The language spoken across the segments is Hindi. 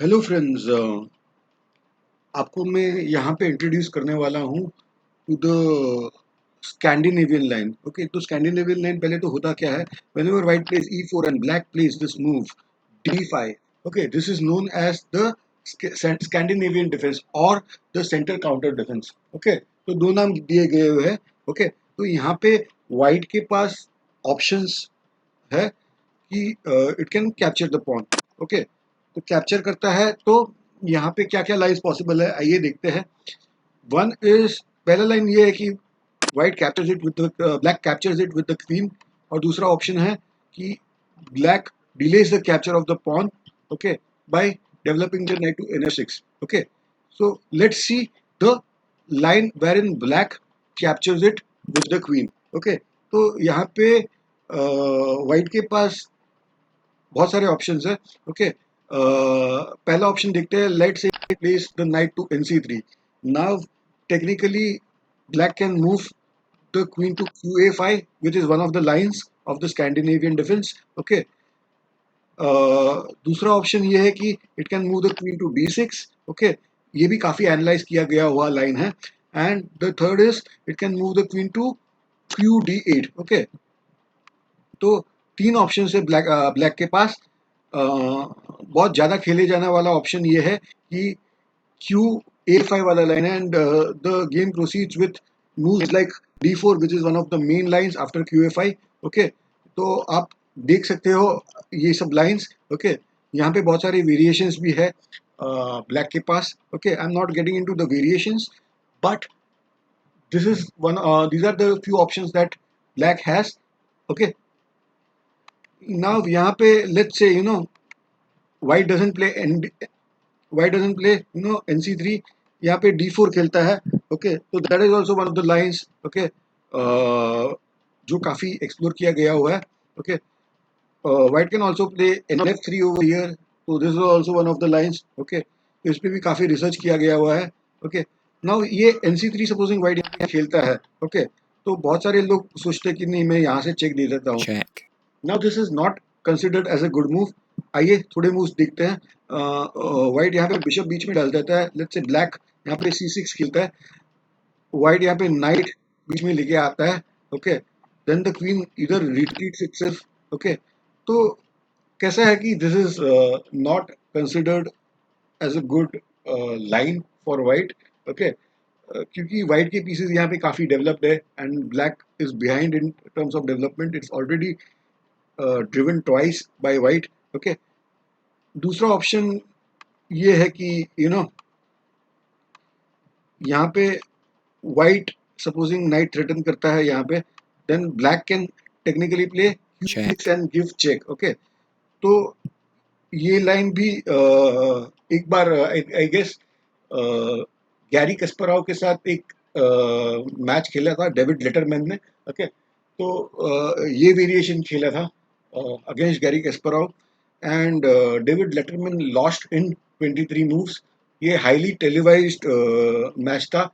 हेलो फ्रेंड्स, आपको मैं यहाँ पे इंट्रोड्यूस करने वाला हूँ to the Scandinavian line. Okay, तो स्कैंडिनेवियन लाइन पहले तो होता क्या है? Whenever white plays e4 and black plays this move d5, okay, this is known as the Scandinavian defence और the centre counter defence. Okay, तो दो नाम दिए गए हुए हैं। ओके, तो यहाँ पे व्हाइट के पास ऑप्शंस है कि it can capture the pawn. Okay, तो कैप्चर करता है तो यहाँ पे क्या क्या लाइन्स पॉसिबल है, आइए देखते हैं। वन इज, पहला लाइन ये है कि white captures it with black captures it with the queen, और दूसरा ऑप्शन है कि black delays the capture of the pawn, okay, by developing the knight to nf6। Okay, so let's see the line wherein black captures it with the queen। Okay, तो यहाँ पे व्हाइट के पास बहुत सारे ऑप्शंस है। ओके, पहला ऑप्शन देखते हैं, let's say place the knight to nc3। Now technically black can move the queen to qa5 which is one of the lines of the Scandinavian defense। Okay, दूसरा ऑप्शन ये है कि it can move the queen to d6। Okay, ये भी काफी एनालाइज किया गया हुआ लाइन है। And the third is it can move the queen to qd8। Okay, तो तीन ऑप्शन है ब्लैक के पास। बहुत ज़्यादा खेले जाने वाला ऑप्शन ये है कि क्यू a5 वाला लाइन है, and the game proceeds with moves like d4 which is one of the main lines after QA5। Okay, तो आप देख सकते हो ये सब लाइंस। ओके, यहाँ पे बहुत सारे वेरिएशंस भी है ब्लैक के पास। Okay, I am not getting into the variations, but this is one, these are the few options that black has. Okay, now यहाँ पे let's say white doesn't play and white doesn't play nc3, यहाँ पे d4 खेलता है। ओके, तो that is also one of the lines. Okay, जो काफी एक्सप्लोर किया गया हुआ है। Okay, white can also play nf3 over here, तो this is also one of the lines. Okay, तो इस पे भी काफी रिसर्च किया गया हुआ है। ओके, नाउ ये nc3 सपोजिंग white यहाँ खेलता है। ओके, तो बहुत सारे लोग सोचते हैं कि नहीं, मैं यहाँ से चेक दे देता हूँ। Check. Now this is not considered as a good move. आइए थोड़े मूव्स देखते हैं। व्हाइट यहाँ पे बिशप बीच में डाल देता है। लेट्स से ब्लैक यहाँ पे c6 खेलता है, व्हाइट यहाँ पे नाइट बीच में लेके आता है। ओके, देन द क्वीन इधर रिट्रीट्स इटसेल्फ। ओके, तो कैसा है कि this is not considered as a good line for white. Okay, क्योंकि व्हाइट के पीसेस यहाँ पे काफी डेवलप्ड है and black is behind in terms of development. It's already driven twice by white. Okay, दूसरा ऑप्शन ये है कि यहाँ पे व्हाइट सपोजिंग नाइट थ्रेटन करता है यहाँ पे, then black can technically play q6 Check. And give check. Okay, तो ये लाइन भी एक बार आई गेस गैरी कस्परोव के साथ एक मैच खेला था डेविड लेटरमैन ने। ओके, तो ये वेरिएशन खेला था against Garry Kasparov, and David Letterman lost in 23 moves. ये हाईली टेलीवाइज्ड मैच था,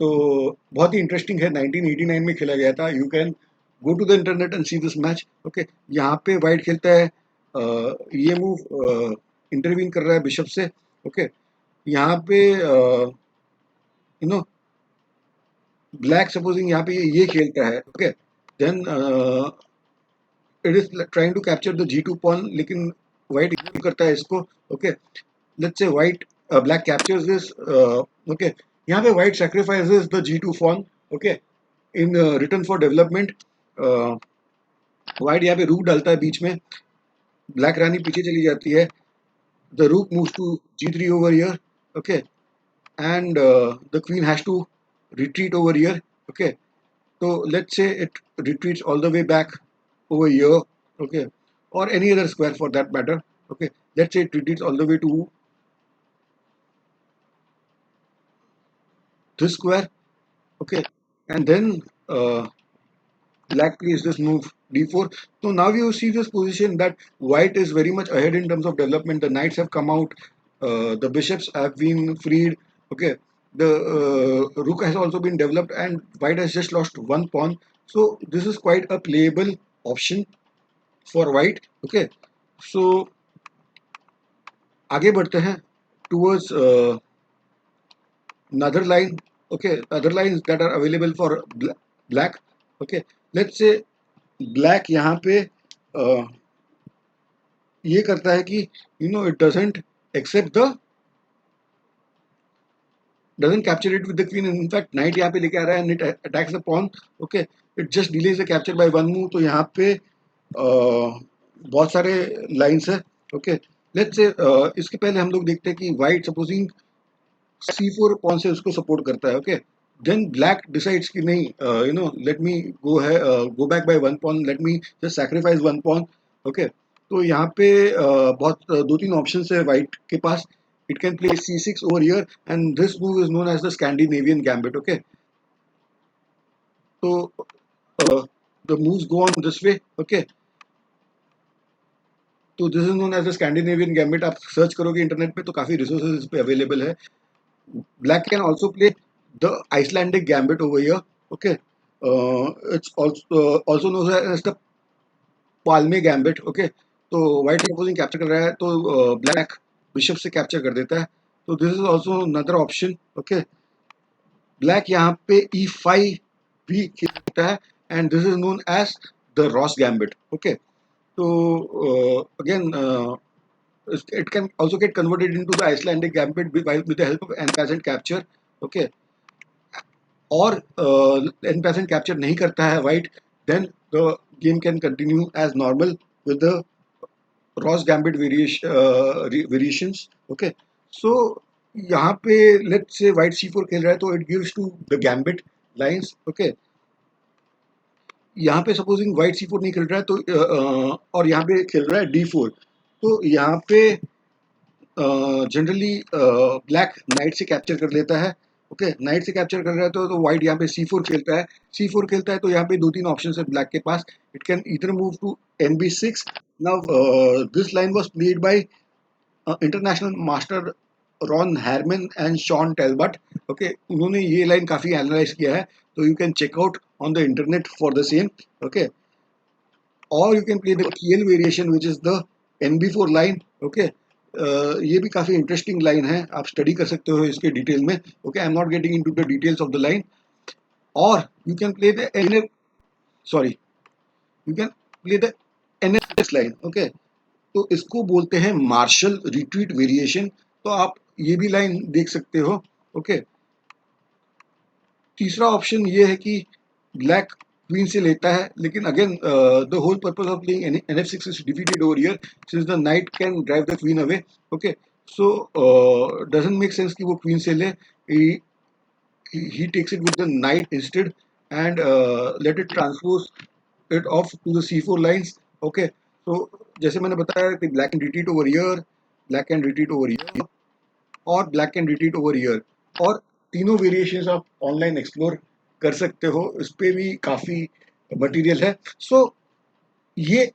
तो बहुत ही इंटरेस्टिंग है। 1989 में खेला गया था। You can go to the internet and see this match. Okay, यहाँ पे वाइट खेलता है, ये मूव इंटरवीन कर रहा है बिशप से। ओके, यहाँ पे यू नो ब्लैक सपोजिंग यहाँ पे ये खेलता है। Okay, then it is trying to capture the g2 pawn, लेकिन वाइट इग्नोर करता है इसको। Okay, let's say white black captures this. Okay, यहाँ पे white sacrifices the g2 pawn। Okay, in return for development white यहाँ पे रूक डालता है बीच में, ब्लैक रानी पीछे चली जाती है, the rook moves to g3 over here. Okay, and the queen has to retreat over here। Okay, so let's say it retreats all the way back over here। Okay, or any other square for that matter। Okay, let's say it retreats all the way to this square। Okay, and then black plays this move d4। So now you see this position that white is very much ahead in terms of development. The knights have come out, the bishops have been freed। Okay, the rook has also been developed, and white has just lost one pawn। So this is quite a playable option for white। Okay, so आगे बढ़ते हैं towards another line. Okay, other lines that are available for black. Okay, let's say black यहाँ पे ये करता है कि it doesn't capture it with the queen. In fact, knight यहाँ पे लेके आ रहा है and it attacks the pawn. Okay, it just delays the capture by one move. तो यहाँ पे बहुत सारे लाइन्स है. ओके, लेट्स से इसके पहले हम लोग देखते हैं कि व्हाइट सपोजिंग C4 पॉन से उसको सपोर्ट करता है. ओके, देन ब्लैक डिसाइड्स कि नहीं, let me go back by one pawn, let me just sacrifice one pawn. Okay, तो यहाँ पे बहुत दो तीन ऑप्शन है व्हाइट के पास. It can play C6 over here and this move is known as the Scandinavian gambit. Okay, तो the moves go on this way. Okay, तो this is known as the Scandinavian gambit. आप सर्च करोगे इंटरनेट पे तो काफी रिसोर्सेज इस पे अवेलेबल है. Black can also play the Icelandic gambit over here. Okay, it's also known as the Palme gambit. Okay, तो white opposing कैप्चर कर रहा है तो black बिशप से कैप्चर कर देता है. तो this is also another option. Okay, black यहाँ पे E5 भी खेल सकता है and this is known as the Ross gambit. Okay, तो again it can also get converted into the Icelandic gambit with the help of n-peasant capture. Okay, और n-peasant capture नहीं करता है white, then the game can continue as normal with the Ross gambit variations. Okay, so यहाँ पे let's say white C4 खेल रहा है तो it gives to the gambit lines. Okay, यहाँ पे सपोजिंग व्हाइट C4 नहीं खेल रहा है तो और यहाँ पे खेल रहा है D4, तो यहाँ पे जनरली ब्लैक नाइट से कैप्चर कर लेता है. ओके, नाइट से कैप्चर कर रहा है तो व्हाइट यहाँ पे C4 खेलता है. C4 खेलता है तो यहाँ पे दो तीन ऑप्शन है ब्लैक के पास. It can either move to NB6. Now this line was played by international master Ron Harman and Shaun Talbot. Okay, उन्होंने ये लाइन काफी एनालाइज किया है, तो you can check out on the internet for the same. Okay, और you can play the KL variation which is the NB4 line. Okay, ये भी काफी इंटरेस्टिंग लाइन है, आप स्टडी कर सकते हो इसके डिटेल में. Okay, I am not getting into the details of the line. और you can play the NF, sorry, you can play the NF line. Okay, तो इसको बोलते हैं मार्शल रिट्रीट वेरिएशन. तो आप ये भी लाइन देख सकते हो. ओके, तीसरा ऑप्शन ये है कि ब्लैक क्वीन से लेता है, लेकिन again the whole purpose of playing NF6 is defeated over here since the knight can drive the queen away. Okay, so doesn't make sense कि वो क्वीन से ले. he takes it with the knight instead and let it transpose it off to the C4 lines. Okay, so जैसे मैंने बताया कि black can retreat over here, black can retreat over here और black can retreat over here. और तीनों वेरिएशंस आप ऑनलाइन एक्सप्लोर कर सकते हो, इस पे भी काफ़ी मटेरियल है. सो ये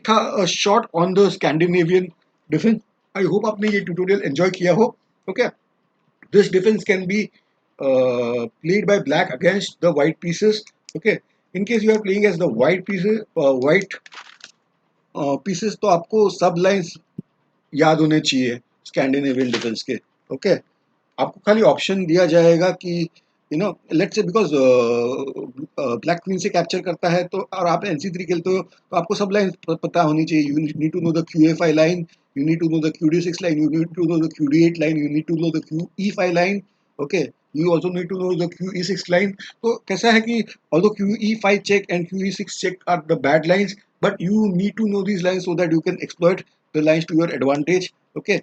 था short on the Scandinavian defence. I hope आपने ये ट्यूटोरियल एंजॉय किया हो. Okay, this defence can be played by black against the white pieces. Okay, in case you are playing as the white pieces, तो आपको सब लाइन्स याद होने चाहिए स्कैंडिनेवियन डिफेंस के. ओके, आपको खाली ऑप्शन दिया जाएगा कि let's say because black queen से कैप्चर करता है तो और आप NC3 खेलते हो तो आपको सब लाइन पता होनी चाहिए. You need to know the QA5 line, you need to know the QD6 line, you need to know the QD8 line, you need to know the QE5 line. Okay, you also need to know the QE6 line. तो कैसा है कि although QE5 check and QE6 check are the bad lines, but you need to know these lines so that you can exploit the lines to your advantage. Okay,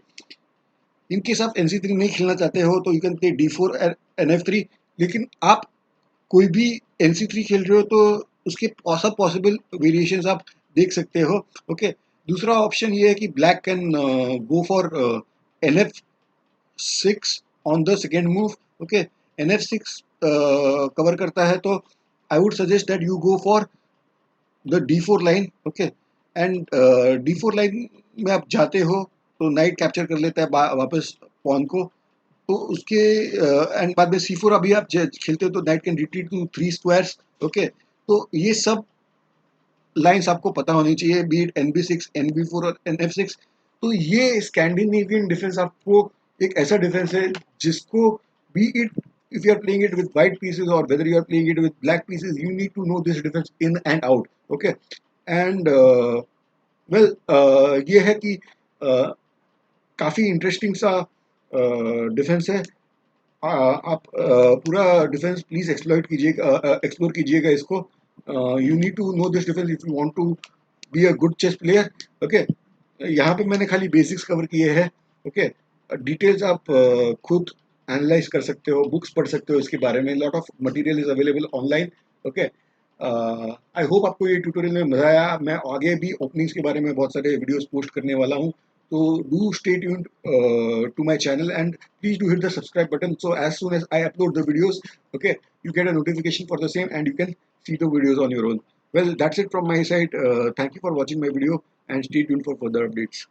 in case आप NC3 नहीं खेलना चाहते हो तो you can play D4 NF3. लेकिन आप कोई भी NC3 खेल रहे हो तो उसके सब पॉसिबल वेरिएशंस आप देख सकते हो. ओके, दूसरा ऑप्शन ये है कि black can go for NF6 on the second move. Okay, NF6 cover करता है तो I would suggest that you go for the D4 line. Okay, and D4 line में आप जाते हो तो नाइट कैप्चर कर लेता है वापस पॉन को, तो उसके एंड बाद में C4 अभी आप खेलते हो तो knight can retreat to 3 squares. Okay, तो ये सब लाइंस आपको पता होनी चाहिए, बी इट NB6, NB4 और NF6. तो ये स्कैंडिनेवियन डिफेंस आपको एक ऐसा डिफेंस है जिसको B it if you are playing it with white pieces or whether you are playing it with black pieces, you need to know this defense in and out. Okay, and ये है कि काफी इंटरेस्टिंग सा डिफेंस है। आप पूरा डिफेंस प्लीज एक्सप्लोर कीजिएगा इसको। You need to know this defence if you want to be a good chess player. Okay, यहाँ पे मैंने खाली बेसिक्स कवर किए हैं। ओके, डिटेल्स आप खुद एनालाइज कर सकते हो, बुक्स पढ़ सकते हो इसके बारे में। Lot of material is available online. Okay, I hope आपको ये ट्यूटोरियल में मजा आया। मैं आगे भी ओपनिंग्स के बारे में बहुत सारे वीडियोस पोस्ट करने वाला हूँ, तो do stay tuned to my channel, and please do hit the subscribe button, so as soon as I upload the videos, okay, you get a notification for the same and you can see the videos on your own. Well, that's it from my side. Thank you for watching my video and stay tuned for further updates.